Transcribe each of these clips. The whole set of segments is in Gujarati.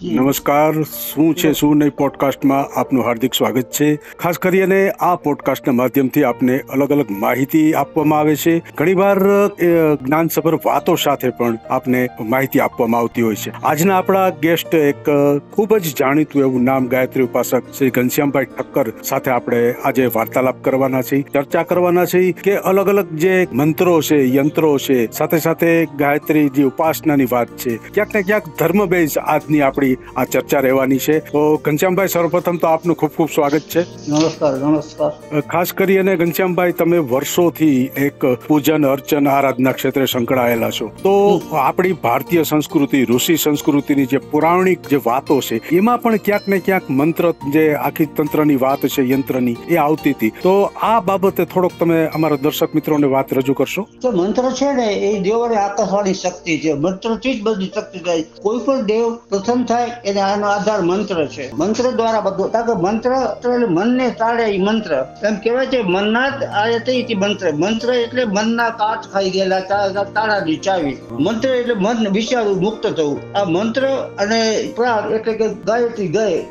નમસ્કાર, શું છે શું નહીં પોડકાસ્ટમાં આપનું હાર્દિક સ્વાગત છે. ખાસ કરીને આ પોડકાસ્ટના માધ્યમથી આપને અલગ અલગ માહિતી આપવામાં આવે છે. ઘણીવાર જ્ઞાનસભર વાતો સાથે પણ આપને માહિતી આપવામાં આવતી હોય છે. આજના આપણા ગેસ્ટ એક ખૂબ જ જાણીતું એવું નામ ગાયત્રી ઉપાસક શ્રી ઘનશ્યામભાઈ ઠક્કર સાથે આપણે આજે વાર્તાલાપ કરવાના છીએ, ચર્ચા કરવાના છીએ કે અલગ અલગ જે મંત્રો છે, યંત્રો છે, સાથે સાથે ગાયત્રી જે ઉપાસનાની વાત છે, ક્યાંક ને ક્યાંક ધર્મ બેઝ આજની આપણી આ ચર્ચા રહેવાની છે. તો ઘનશ્યામભાઈ, સર્વપ્રથમ તો આપનું ખૂબ ખૂબ સ્વાગત છે. નમસ્કાર. ખાસ કરીને ઘનશ્યામભાઈ, તમે વર્ષોથી એક પૂજન અર્ચન આરાધના ક્ષેત્રે સંકળાયેલા છો. તો આપણી ભારતીય સંસ્કૃતિ, ઋષિ સંસ્કૃતિની જે પૌરાણિક જે વાતો છે એમાં પણ ક્યાંક ને ક્યાંક મંત્ર, જે આખી તંત્રની વાત છે, યંત્રની, એ આવતી હતી. તો આ બાબતે થોડોક તમે અમારા દર્શક મિત્રોને વાત રજૂ કરશો? તો મંત્ર છે ને એ દેવોની આકાશવાણી શક્તિ છે. મંત્રથી જ બધી શક્તિ થાય. કોઈ પણ દેવ પ્રથમ થાય એને આનો આધાર મંત્ર છે. મંત્ર દ્વારા બધું, કારણ કે મંત્ર એટલે મનને તાળે એ મંત્ર. એમ કહેવાય છે મનનાથ આયતે મંત્ર. મંત્ર એટલે મનના કાચ ખાઈ ગયેલા તાળાની ચાવી. મંત્ર એટલે મન વિચારવું, મુક્ત થવું. આ મંત્ર અને પ્રાણ એટલે કે ગાયત્રી,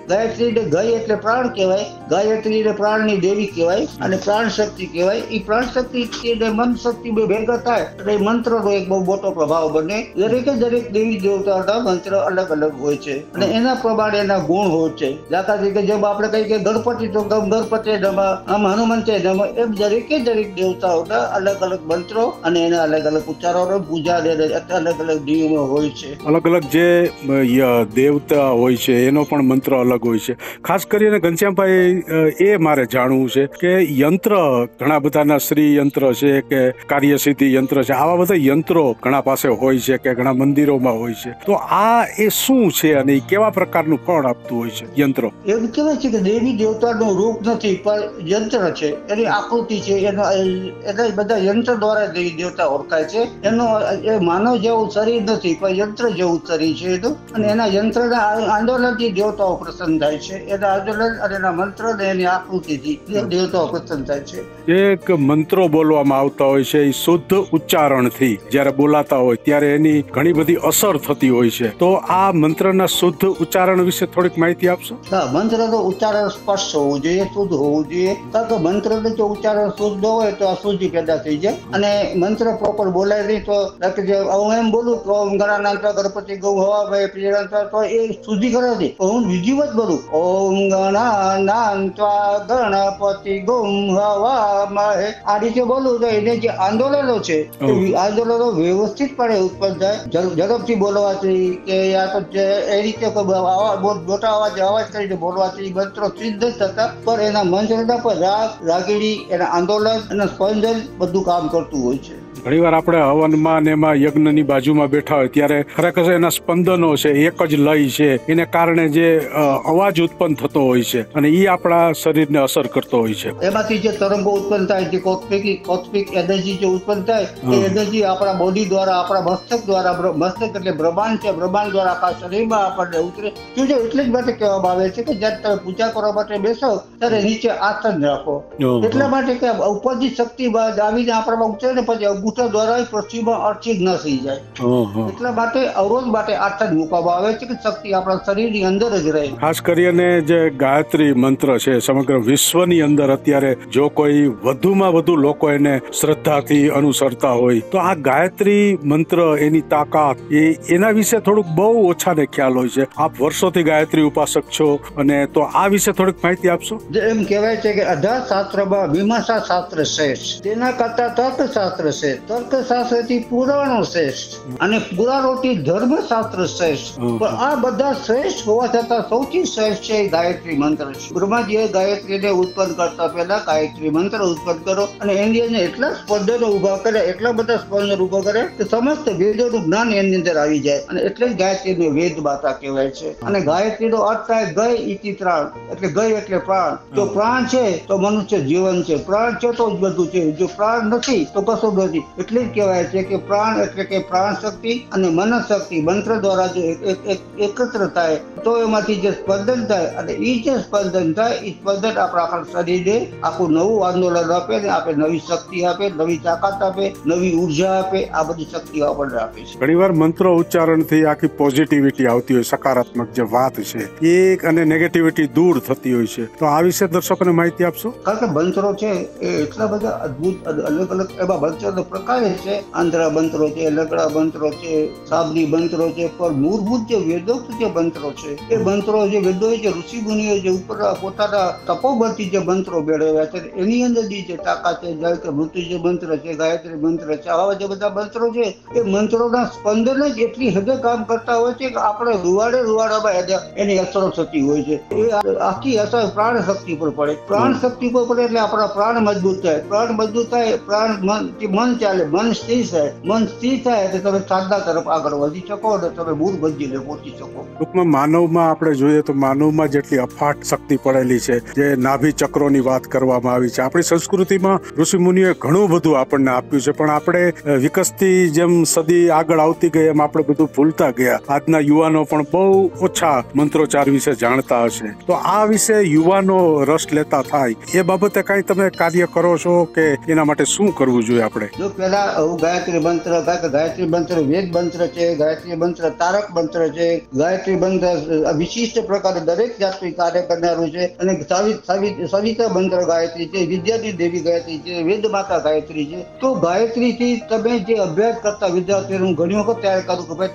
ગાયત્રી એટલે ગય એટલે પ્રાણ કહેવાય. ગાયત્રી એટલે પ્રાણની દેવી કહેવાય અને પ્રાણ શક્તિ કહેવાય. એ પ્રાણ શક્તિ અને મન શક્તિ બે ભેગા થાય એટલે મંત્રનો એક બહુ મોટો પ્રભાવ બને. દરેકે દરેક દેવી દેવતાના મંત્ર અલગ અલગ હોય છે અને એના પ્રમાણે એના ગુણ હોય છે. દાખલા તરીકે જેમ આપણે કહીએ કે ગણપતિ તો ગણપતિ નમઃ, આમ હનુમંતે નમઃ, એમ દરેકે દરેક દેવતાઓના અલગ અલગ મંત્રો અને એના અલગ અલગ ઉચ્ચારો, પૂજા અલગ અલગ નિયમો હોય છે. અલગ અલગ જે દેવતા હોય છે એનો પણ મંત્ર અલગ હોય છે. ખાસ કરીને ઘનશ્યામભાઈ, એ મારે જાણવું છે કે યંત્ર ઘણા બધાના, શ્રી યંત્ર છે કે કાર્યસિદ્ધિ યંત્ર છે, આવા બધા યંત્રો ઘણા પાસે હોય છે કે ઘણા મંદિરોમાં હોય છે. તો આ એ શું છે અને કેવા પ્રકારનું ફળ આપતું હોય છે યંત્રો? એવું કહેવાય છે કે દેવી દેવતાનું રૂપ નથી પણ યંત્ર છે, એની આકૃતિ છે. એના બધા યંત્ર દ્વારા દેવી દેવતા ઓળખાય છે. એનો એ માનવ જેવું શરીર નથી પણ યંત્ર જેવું શરીર છે એનું. અને એના યંત્રના આંદોલનથી દેવતાઓ પ્રસન્ન થાય છે. એના આંદોલન અને એના મંત્ર ને એની આકૃતિથી દેવતાઓ પ્રસન્ન થાય છે. એક મંત્રો બોલવામાં આવતા હોય છે, એ શુદ્ધ ઉચ્ચારણથી જ્યારે બોલાતા હોય ત્યારે એની ઘણી બધી અસર થતી હોય છે. તો આ મંત્રના શુદ્ધ ઉચ્ચારણ વિશે થોડીક માહિતી આપશો? હા, મંત્રનું ઉચ્ચારણ સ્પષ્ટ હોવું જોઈએ, શુદ્ધ હોવું જોઈએ. કારણ કે મંત્રનું જો ઉચ્ચારણ શુદ્ધ હોય તો અશુદ્ધિ પેદા થઈ જાય અને મંત્ર પ્રોપર બોલાય નહીં તો હું એમ બોલું કે ઓમ ગણાનાંત ગણપતિ ગૌ હવા ભાઈ પ્રિયંત, તો એ શુદ્ધિકરણ નથી. હું વિધિવત બોલું ઓમ ગણાનાંત ગણપતિ ગૌ હવા મહે, આ રીતે બોલું તો એને જે આંદોલનો છે એ આંદોલનો વ્યવસ્થિતપણે ઉત્પન્ન થાય. ઝડપથી બોલવાથી કે યા તો એ રીતે મોટા અવાજ કરીને બોલવાથી મંત્રો સિદ્ધ થતા, પણ એના મંત્રના પર રાગ, રાગીણી, એના આંદોલન અને સ્પંદન બધું કામ કરતું હોય છે. ઘણીવાર આપણે હવનમાં ને એમાં યજ્ઞની બાજુમાં બેઠા હોય ત્યારે ખરેખર એના સ્પંદનો છે, એક જ લય છે, એને કારણે જે અવાજ ઉત્પન્ન થતો હોય છે અને એ આપણા શરીરને અસર કરતો હોય છે. એમાંથી જે તરંગો ઉત્પન્ન થાય, જે કોસ્મિક એનર્જી જે ઉત્પન્ન થાય, એ એનર્જી આપણા બોડી દ્વારા, આપણા મસ્તક દ્વારા, મસ્તક એટલે બ્રહ્માંડ છે, બ્રહ્માંડ દ્વારા આખા શરીરમાં આપણને ઉતરે. એટલે જ માટે કહેવામાં આવે છે કે જયારે તમે પૂજા કરવા માટે બેસો ત્યારે નીચે આસન રાખો. એટલા માટે કે ઉપરની શક્તિ આવીને આપણામાં ઉતરે ને પછી અંગૂઠા દ્વારા પૃથ્વીમાં અર્થિત ન થઈ જાય. એટલા માટે અવરોધ માટે આસન મૂકવામાં આવે છે કે શક્તિ આપણા શરીરની અંદર જ રહે. ખાસ કરીને જે ગાયત્રી મંત્ર છે, સમગ્ર વિશ્વની અંદર અત્યારે જો કોઈ વધુમાં વધુ લોકો એને શ્રદ્ધાથી અનુસરતા હોય તો આ ગાયત્રી મંત્ર, એની તાકાત, એના વિશે થોડુંક બહુ ઓછાને ખ્યાલ હોય છે. આપ વર્ષોથી ગાયત્રી ઉપાસક છો અને તો આ વિશે થોડીક માહિતી આપશો? એમ કહેવાય છે કે 18 શાસ્ત્રમાં મીમાંસા શાસ્ત્ર શ્રેષ્ઠ, તેના કરતા તર્કશાસ્ત્ર શ્રેષ્ઠ, તર્કશાસ્ત્રથી પુરાણો શ્રેષ્ઠ અને પુરાણોથી ધર્મશાસ્ત્ર શ્રેષ્ઠ. પણ આ બધા શ્રેષ્ઠ હોવા છતાં સૌથી શ્રેષ્ઠ છે ગાયત્રી મંત્ર છે. બ્રહ્માજીએ ગાયત્રીને ઉત્પન્ન કરતા પહેલા ગાયત્રી મંત્ર ઉત્પન્ન કરો અને એની અંદર એટલા સ્પંદનો ઉભા કરે, એટલા બધા સ્પંદનો ઉભા કરે કે સમસ્ત વેદોનું જ્ઞાન એની અંદર આવી જાય. અને એટલે જ ગાયત્રીને વેદ માતા કહેવાય છે. અને ગાયત્રીનો અર્થ થાય ગય ઇતિ પ્રાણ, એટલે ગય એટલે પ્રાણ. જો પ્રાણ છે તો મનુષ્ય જીવન છે, પ્રાણ છે તો જ બધું છે, જો પ્રાણ નથી તો કશું નથી. એટલે જ કહેવાય છે કે પ્રાણ એટલે કે પ્રાણ શક્તિ અને મન શક્તિ મંત્ર દ્વારા જો એકત્ર થાય તો એમાંથી જે સ્પંદન થાય અને એ જે સ્પંદન થાય એ સ્પંદન આપણા શરીરને આખું નવું આંદોલન આપે ને આપે, નવી શક્તિ આપે, નવી તાકાત આપે, નવી ઉર્જા આપે. આ બધી શક્તિઓ આપણને આપે છે. ઘણીવાર મંત્રો ઉચ્ચારણથી આખી પોઝિટિવિટી આવતી હોય, સકારાત્મક જે વાત છે એ અને નેગેટિવિટી દૂર થતી હોય છે. તો આ વિશે દર્શકોને માહિતી આપશો? કારણ કે મંત્રો છે એ એટલા બધા અદભુત અલગ અલગ એવા મંત્રોનો પ્રકાર છે. આંધ્રા મંત્રો છે, લગડા મંત્રો છે, સાબરી મંત્રો છે, પણ મૂળભૂત જે વેદોક્ત જે મંત્રો છે એ મંત્રો જે વેદો જે ઋષિ મુનિઓ જે ઉપર પોતાના તપોબળથી જે મંત્રો મેળવ્યા છે એની અંદર જે તાકાત છે, જાય કે મૃત્યુંજય મંત્ર છે, ગાયત્રી મંત્ર છે, આવા જે બધા મંત્રો છે એ મંત્રોના સ્પંદન જ એટલી હદે કામ કરતા હોય છે કે આપણે રૂવાડામાં એની અસરો થતી હોય છે. એ આખી અસર પ્રાણ શક્તિ પર પડે. પ્રાણ શક્તિ પર પડે એટલે આપણા પ્રાણ મજબૂત થાય. પ્રાણ મજબૂત થાય, પ્રાણ મન ચાલે, મન સ્થિર થાય. મન સ્થિર થાય એટલે તમે સાધના તરફ આગળ વધી શકો અને તમે મૂળ મંજિલે પહોંચી શકો. ટૂંકમાં માનવમાં આપણે જોઈએ તો માનવમાં જેટલી અફાટ શક્તિ પડેલી છે, જે નાભી ચક્રોની વાત કરવામાં આવી છે, આપણી સંસ્કૃતિમાં ઋષિ મુનિઓએ ઘણું બધું આપણને આપ્યું છે, પણ આપણે વિકસતી જેમ સદી આગળ આવતી ગઈ એમ આપણે બધું ભૂલતા ગયા. આજના યુવાનો પણ બહુ ઓછા મંત્રોચ્ચાર વિશે જાણતા હશે. તો આ વિશે યુવાનો રસ લેતા થાય એ બાબતે કઈ તમે કાર્ય કરો છો કે એના માટે શું કરવું જોઈએ આપણે? જો પેલા ગાયત્રી મંત્ર, ગાયત્રી મંત્ર વેદ મંત્ર છે, ગાયત્રી મંત્ર તારક મંત્ર છે, ગાયત્રી મંત્ર વિશિષ્ટ પ્રકારે દરેક જાતનું કાર્ય કરનારું છે. અને સવિતા મંત્ર ગાયત્રી છે, વિદ્યાની દેવી ગાયત્રી છે, વેદ માતા ગાયત્રી છે. તો ગાયત્રી થી તમે જે અભ્યાસ કરતા વિદ્યાર્થીઓ હું ઘણી વખત તૈયાર કરું કે ભાઈ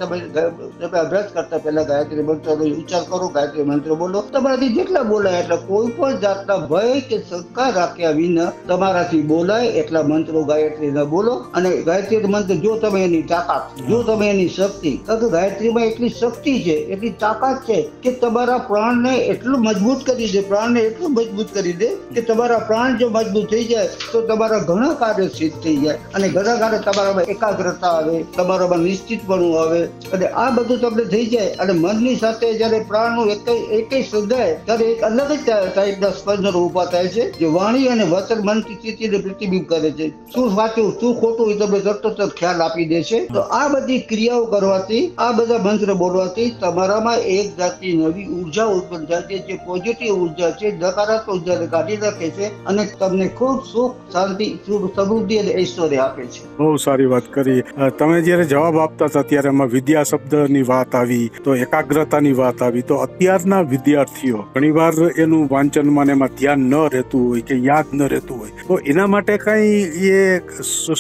તમે અભ્યાસ કરતા પહેલા ગાયત્રી મંત્રનો ઉચ્ચાર કરો, ગાયત્રી મંત્ર બોલો. તમારાથી જેટલા બોલાય એટલે કોઈ પણ જાતના ભય કે શંકા રાખ્યા વિના તમારાથી બોલાય એટલા મંત્રો ગાયત્રીના બોલો. અને ગાયત્રી મંત્ર જો તમે એની તાકાત, જો તમે એની શક્તિ, કારણ કે ગાયત્રીમાં એટલી શક્તિ છે, એટલી તાકાત છે કે તમારા પ્રાણને એટલું મજબૂત કરી દે, પ્રાણને એટલું મજબૂત કરી દે કે તમારા પ્રાણ જો મજબૂત થઈ જાય તો તમારા ઘણા કાર્ય સિદ્ધ થઈ જાય અને ઘણા કાર્ય તમારામાં એકાગ્રતા આવે, તમારામાં નિશ્ચિતપણું આવે અને આ બધું તમને થઈ જાય. અને મનની સાથે જયારે પ્રાણનું એક શોધાય ત્યારે એક અલગ જ ટાઈપના સ્પંદનો ઉભા થાય છે, જે વાણી અને વચન મનથી ચિત્તીને પ્રતિબિંબ કરે છે. શું સાચું શું ખોટું એ તમને તરત ખ્યાલ આપી દે છે. તો આ બધી ક્રિયાઓ કરવાથી, આ બધા મંત્ર બોલવાથી તમારામાં એક જાતની નવી ઉર્જા ઉત્પન્ન થાય છે, જે પોઝિટિવ ઉર્જા છે, નકારાત્મક ઉર્જાને કાઢી નાખે છે અને તમને ખૂબ સુખ, શાંતિ, સમૃદ્ધિ અને ઐશ્વર્ય આપે છે. બહુ સારી વાત કરી. તમે જયારે જવાબ આપતા હતા ત્યારે એમાં વિદ્યા શબ્દની વાત આવી, તો એકાગ્રતાની વાત આવી. તો અત્યારના વિદ્યાર્થીઓ ઘણીવાર એનું વાંચનમાં એમાં ધ્યાન ન રહેતું હોય કે યાદ ન રહેતું હોય, તો એના માટે કઈ એ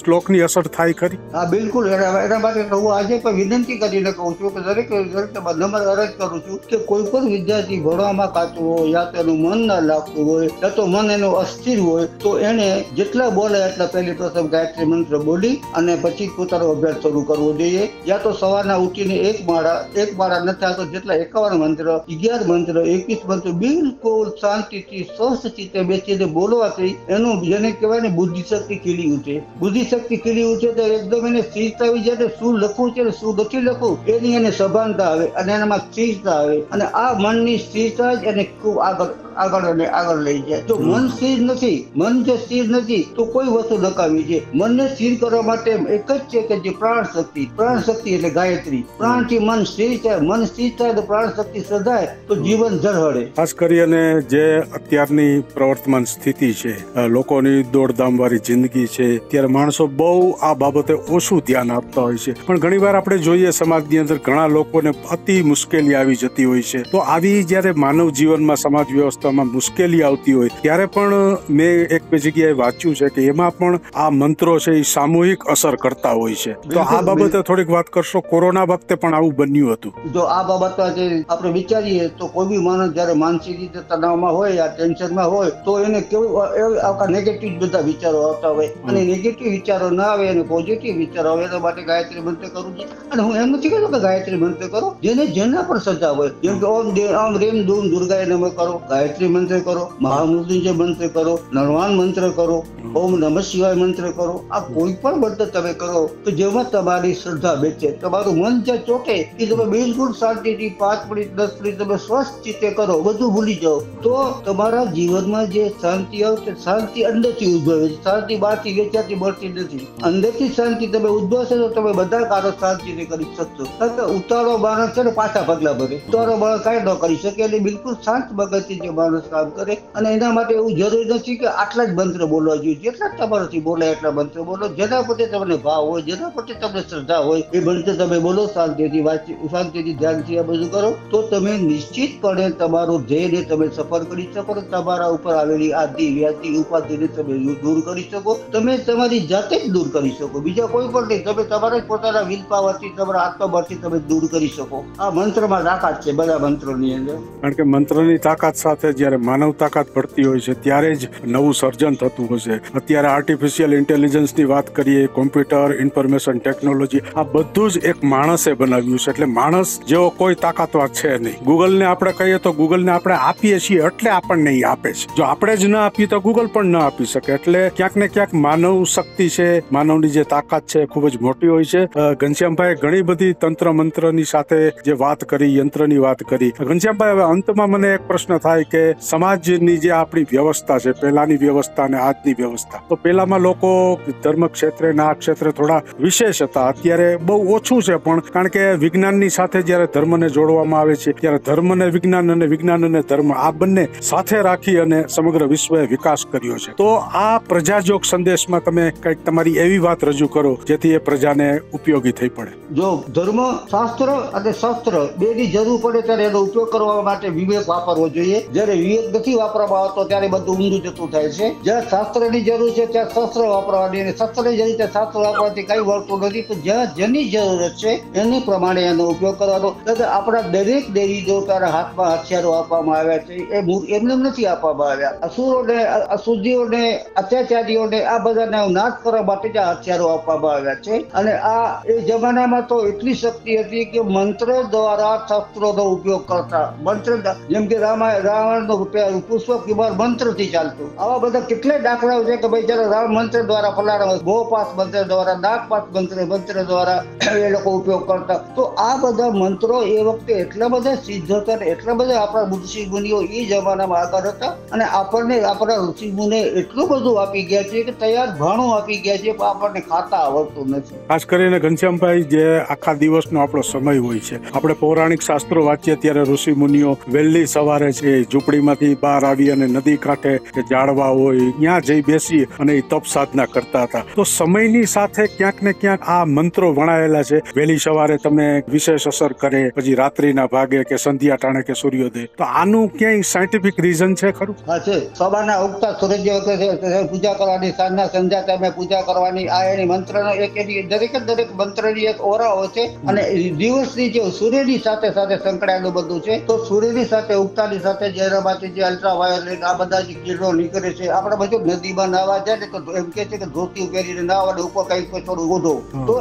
શ્લોકની અસર થાય ખરી? હા, બિલકુલ. એના માટે હું આજે પણ વિનંતી કરીને કહું છું કે દરેક નંબર અરજ કરું છું કે કોઈ પણ વિદ્યાર્થી ભણવામાં કાચું હોય, યા તેનું મન ના લાગતું હોય, યા તો મન એનું અસ્થિર હોય, તો એને જેટલા બોલે એટલા પહેલી પ્રથમ ગાયત્રી મંત્ર બોલી અને પછી પોતાનો અભ્યાસ શરૂ કરવો જોઈએ. યા તો સવારના ઉઠીને એક માળા નથી તો જેટલા 51 મંત્ર, 11 મંત્ર, 21 મંત્ર બિલકુલ શાંતિથી સ્વસ્થ ચિત્તે બેસીને બોલવાથી એનું જેને કહેવાય ને બુદ્ધિ શક્તિ ખીલી ઉઠે. બુદ્ધિ શક્તિ ખીલી ઉઠે તો એકદમ એને સ્થિરતા આવી જાય. શું લખવું છે શું નથી લખવું એની એને સભાનતા આવે અને એનામાં સ્થિરતા આવે અને આ મનની સ્થિરતા જ એને ખૂબ આગળ લઈ જાય. જો મન સ્થિર નથી, મન જો સ્થિર નથી તો કોઈ વસ્તુ નકામી છે. મનને સ્થિર કરવા માટે એક જ છે કે જે પ્રાણ શક્તિ એટલે ગાયત્રી. પ્રાણથી મન સ્થિર થાય, મન સ્થિર થાય તો પ્રાણ શક્તિ સધાય તો જીવન ઝળહળે. ખાસ કરીને જે અત્યારની પ્રવર્તમાન સ્થિતિ છે, લોકોની દોડધામ વાળી જિંદગી છે, ત્યારે માણસો બહુ આ બાબતે ઓછું ધ્યાન આપતા હોય છે. પણ ઘણીવાર આપણે જોઈએ સમાજની અંદર ઘણા લોકોને અતિ મુશ્કેલી આવી જતી હોય છે. તો આવી જયારે માનવ જીવનમાં, સમાજ વ્યવસ્થામાં મુશ્કેલી આવતી હોય ત્યારે પણ મેં એક બે જગ્યાએ વાંચ્યું છે કે એમાં પણ આ મંત્રો છે એ સામૂહિક અસર કરતા હોય છે. તો આ બાબતે થોડીક વાત કરશો? કોરોના વખતે પણ આવું બન્યું હતું. જો આ બાબતમાં જે આપણે વિચારીએ તો કોઈ બી માણસ જયારે માનસિક રીતે તણાવમાં હોય યા ટેન્શનમાં હોય તો એને કેવું આખા નેગેટિવ બધા વિચારો આવતા હોય અને નેગેટિવ વિચારો ના આવે અને પોઝિટિવ વિચારો આવે. એના માટે ગાયત્રી મંત્ર કરવું છે. અને હું એમ નથી કહેતો કે ગાયત્રી મંત્ર કરો, જેના પર સજા હોય, જેમ કે ઓમ રેમ ધૂમ દુર્ગાય નમઃ કરો, ગાયત્રી મંત્ર કરો, મહામૃત્યુંજય મંત્ર કરો, નરવાણ મંત્ર કરો, ઓમ નમઃ શિવાય મંત્ર કરો. આ કોઈ પણ મંત્ર તમે કરો તો જેમાં તમારી શ્રદ્ધા બેચે, તમારું મન જ્યાં ચોટે એ તમે બિલકુલ શાંતિથી 5 મિનિટ 10 મિનિટ તમે સ્વસ્થ ચિત્તે કરો, બધું ભૂલી જાઓ તો તમારા જીવનમાં જે શાંતિ આવશે, શાંતિ અંદરથી ઉદ્ભવે છે. શાંતિ બહારથી વેચાતી મળતી નથી. અંદરથી શાંતિ તમે ઉદ્ભવશે તો તમે બધા કાર્યો શાંતિથી કરી શકશો. કારણ કે ઉતારો માણસ છે ને પાછા પગલા ભરે, ઉતારો માણસ કાંઈ ન કરી શકે. એટલે બિલકુલ શાંત મગજથી જે માણસ કામ કરે. અને એના માટે એવું જરૂરી નથી કે આટલા જ મંત્ર બોલવા જોઈએ, જેટલા તમારાથી બોલે એટલા મંત્ર બોલો. જેના પ્રત્યે તમને ભાવ હોય, જેના પ્રત્યે તમને શ્રદ્ધા હોય એ મંત્ર તમે બોલો. શાંતિથી ધ્યાનથી આ બધું કરો તો તમે નિશ્ચિતપણે તમારું ધ્યેયને તમે સફળ કરી શકો. તમારા ઉપર આવેલી આદિ વ્યાધિ ઉપાધિને તમે દૂર કરી શકો. તમે તમારી જાતે જ દૂર કરી શકો, બીજા કોઈ પણ નહીં. તમે તમારા જ પોતાના વિલ પાવરથી, તમારા આત્મબળથી તમે દૂર કરી શકો. આ મંત્રમાં તાકાત છે બધા મંત્રોની અંદર. કારણ કે મંત્રની તાકાત સાથે જ્યારે માનવ તાકાત ભળતી હોય છે ત્યારે જ નવું સર્જન થતું હોય છે. અત્યારે આર્ટિફિશિયલ ઇન્ટેલિજન્સની વાત કરીએ, કોમ્પ્યુટર, ઇન્ફોર્મેશન ટેકનોલોજી, આ બધું જ એક માણસે બનાવ્યું છે. એટલે માણસ જેવો કોઈ તાકાતવાર છે નહીં. ગૂગલને આપણે કહીએ તો ગૂગલને આપણે આપીએ છીએ એટલે આપણને એ આપે છે. જો આપણે જ ના આપીએ તો ગૂગલ પણ ન આપી શકે. એટલે ક્યાંક ને ક્યાંક માનવ શક્તિ છે, માનવની જે તાકાત છે ખૂબ જ મોટી હોય છે. ઘનશ્યામભાઈ ઘણી બધી તંત્ર મંત્રની સાથે જે વાત કરી, યંત્રની વાત કરી. ઘનશ્યામભાઈ, હવે અંતમાં મને એક પ્રશ્ન થાય કે સમાજની જે આપણી વ્યવસ્થા છે, પહેલાની વ્યવસ્થા અને આજની વ્યવસ્થા, તો પહેલામાં લોકો ધર્મ ક્ષેત્રે ના ક્ષેત્રે થોડા વિશેષ હતા, અત્યારે બહુ ઓછું છે. પણ કારણ કે વિજ્ઞાનની સાથે જયારે ધર્મને જોડવામાં આવે છે ત્યારે ધર્મ અને વિજ્ઞાન અને વિજ્ઞાન અને ધર્મ આ બંને સાથે રાખી અને સમગ્ર વિશ્વએ વિકાસ કર્યો છે. તો આ પ્રજાજોગ સંદેશમાં તમે કંઈક તમારી એવી વાત રજૂ કરો જેથી એ પ્રજાને ઉપયોગી થઈ પડે. જો ધર્મ, શાસ્ત્ર અને શસ્ત્ર બેની જરૂર પડે ત્યારે એનો ઉપયોગ કરવા માટે વિવેક વાપરવો જોઈએ. જ્યારે વિવેક નથી વાપરવામાં આવતો ત્યારે બધું ઊંધું જતું થાય છે. જ્યાં શાસ્ત્રની જરૂર છે ત્યાં શસ્ત્ર વાપરવાની, અને શસ્ત્રની જરૂર છે શાસ્ત્ર વાપરવાથી કઈ વળતું નથી. તો જ્યાં જેની જરૂરત છે એની પ્રમાણે એનો ઉપયોગ કરવાનો. આપણા દરેક દેવી દેવતાના હાથમાં હથિયારો આપવામાં આવ્યા છે. એ એમને નથી આપવામાં આવ્યા. અસુરોને, અશુદ્ધિઓને, અત્યાચારીઓને આ બધાને નાશ કરવા માટે જ આ હથિયારો આપવામાં આવ્યા છે. અને આ એ જમાનામાં તો એટલી શક્તિ હતી કે મંત્ર દ્વારા શસ્ત્રોનો ઉપયોગ કરતા. મંત્ર જેમ કે રાવણનો પુષ્પક વિમાન મંત્રથી ચાલતું. આવા બધા કેટલાય દાખલાઓ છે કે ભાઈ ચાલો રામ મંત્ર દ્વારા ફલાણા, ગોપાસ મંત્ર દ્વારા, નાગપાસ મંત્ર દ્વારા એ લોકો ઉપયોગ કરતા. તો આ બધા મંત્રો એ વખતે એટલા બધા સિદ્ધ હતા, એટલા બધા આપણા ઋષિ મુનિઓ એ જમાનામાં આગળ હતા. અને આપણને આપણા ઋષિ મુનિ એટલું બધું આપી ગયા છે કે તૈયાર ભાણું આપી ગયા છે, પણ આપણને ખાતા આવડતું નથી. ખાસ કરીને ઘનશ્યામભાઈ, જે આખા દિવસનો આપણો સમય હોય છે, આપણે પૌરાણિક શાસ્ત્રો વાંચીએ ત્યારે ઋષિ મુનિઓ વહેલી સવારે છે ઝૂંપડીમાંથી બહાર આવી અને નદી કાંઠે કે ઝાડવા હોય ત્યાં જઈ બેસી અને તપ સાધના કરતા હતા. તો સમયની સાથે ક્યાંક ને ક્યાંક આ મંત્રો વણાયેલા છે. વહેલી સવારે તમે વિશેષ અસર કરે, પછી રાત્રિના ભાગે કે સંધ્યા ટાણે કે સૂર્યોદય. તો આનું ક્યાંય સાયન્ટિફિક રીઝન છે ખરું? હા છે. સવારના ઉગતા સૂરજ વખતે પૂજા કરવાની, સાંજના સંધ્યા ટાઈમે પૂજા કરવાની. આ એની મંત્રનો એક એની દરેક મંત્રની એક ઓરા હોય છે. અને દિવસની જે સૂર્યની સાથે સાથે સંકળાયેલું બધું છે. તો સૂર્યની સાથે ઉગતાની સાથે જેનામાંથી જે અલ્ટ્રાવાયોલેટ આ બધા જે કિરણો નીકળે છે, આપણે બધું નદીમાં નાહવા જાય ને તો એમ કે છે કે ધોતી પહેરીને નાહવા, ઉપર કઈ થોડું ઊંધો. તો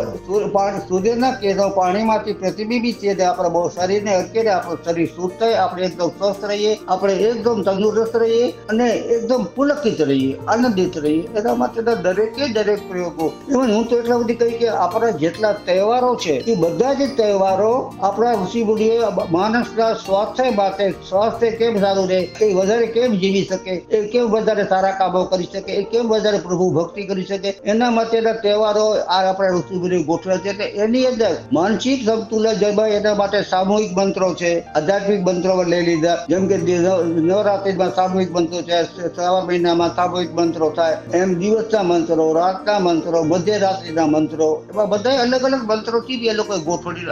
સૂર્યના કિરણો પાણીમાંથી પ્રતિબિંબિત છે. આપણા બહુ શરીરને અટકે, આપણું શરીર શુદ્ધ થાય, આપણે એકદમ સ્વસ્થ રહીએ, આપણે એકદમ તંદુરસ્ત રહીએ અને એકદમ પુલકિત રહીએ, આનંદિત રહીએ. એના માટેના દરેક પ્રયોગો. ઇવન હું તો એટલા બધી કહી કે આપણા જેટલા તહેવારો છે એ બધા જ તહેવારો આપણા ઋષિ મુનિએ માણસના સ્વાસ્થ્ય માટે, સ્વાસ્થ્ય કેમ સારું રહે, એ વધારે કેમ જીવી શકે, એ કેમ વધારે સારા કામો કરી શકે, એ કેમ વધારે પ્રભુ ભક્તિ કરી શકે, એના માટેના તહેવારો આ આપણા ઋષિ મુનિએ ગોઠવ્યા છે. એટલે એની અંદર માનસિક સંતુલન જળવાય એના માટે સામૂહિક મંત્રો છે, આધ્યાત્મિક મંત્રો લઈ લીધા. જેમ કે નવરાત્રિમાં સામૂહિક મંત્રો છે, શ્રાવણ મહિનામાં સામૂહિક મંત્રો થાય, એમ દિવસના મંત્રો, રાતના મંત્રો, મધ્યરાત્રિના મંત્રો, એમાં બધા અલગ અલગ મંત્રોથી એ લોકોએ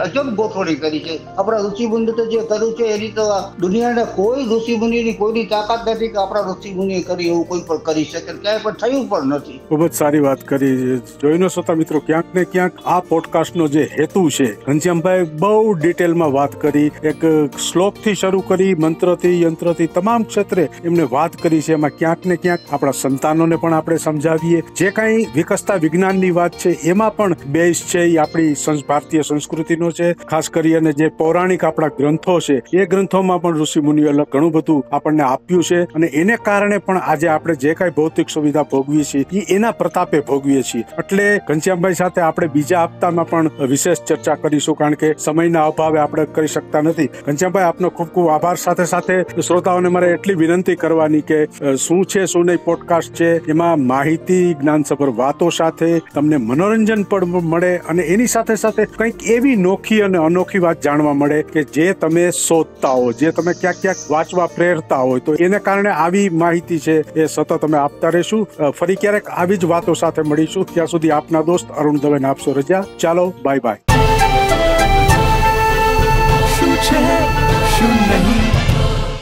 અજબ ગોઠવણી કરી છે. આપણા ઋષિ મુનિ તો જે કર્યું છે એની તો દુનિયાના કોઈ ઋષિ મુનિની કોઈની તાકાત નથી કે આપણા ઋષિ મુનિએ કરી એવું કોઈ પણ કરી શકે, ક્યાંય પણ થયું પણ નથી. ખૂબ જ સારી વાત કરી. જોઈનો શ્રોતા મિત્રો, ક્યાંક ને ક્યાંક આ પોડકાસ્ટનો જે હેતુ છે, ઘનશ્યામભાઈ બહુ ડિટેલમાં વાત કરી. એક શ્લોકથી શરૂ કરી, મંત્રથી, યંત્રથી, તમામ ક્ષેત્રે એમને વાત કરી છે. એમાં ક્યાંક ને ક્યાંક આપણા સંતાનોને પણ આપણે સમજાવીએ. જે કાંઈ વિકસતા વિજ્ઞાનની વાત છે એમાં પણ બેઝ છે એ આપણી ભારતીય સંસ્કૃતિનો છે. ખાસ કરી અને જે પૌરાણિક આપણા ગ્રંથો છે એ ગ્રંથોમાં પણ ઋષિ મુનિઓએ ઘણું બધું આપણને આપ્યું છે. અને એને કારણે પણ આજે આપણે જે કાંઈ ભૌતિક સુવિધા ભોગવીએ છીએ એ એના પ્રતાપે ભોગવીએ છીએ. એટલે ઘનશ્યામભાઈ સાથે આપણે બીજા હપ્તામાં પણ વિશેષ ચર્ચા કરીશું, કારણ કે સમયના અભાવે આપણે કરી શકતા નથી. ઘનશ્યામભાઈ, આપનો ખૂબ ખૂબ આભાર. સાથે સાથે શ્રોતાઓને મારે એટલી વિનંતી કરવાની કે શું છે શું નહીં પોડકાસ્ટ છે, એમાં માહિતી, જ્ઞાનસભર વાતો સાથે તમને મનોરંજન પણ મળે અને એની સાથે સાથે કંઈક એવી નોખી અને અનોખી વાત જાણવા મળે કે જે તમે શોધતા હો, જે તમે ક્યાંક વાંચવા પ્રેરતા હોય, તો એને કારણે આવી માહિતી છે એ સતત અમે આપતા રહીશું. ફરી ક્યારેક આવી જ વાતો સાથે મળીશું. ત્યાં સુધી આપના દોસ્ત અરુણ દવેને આપશો રજા. ચાલો, બાય બાય.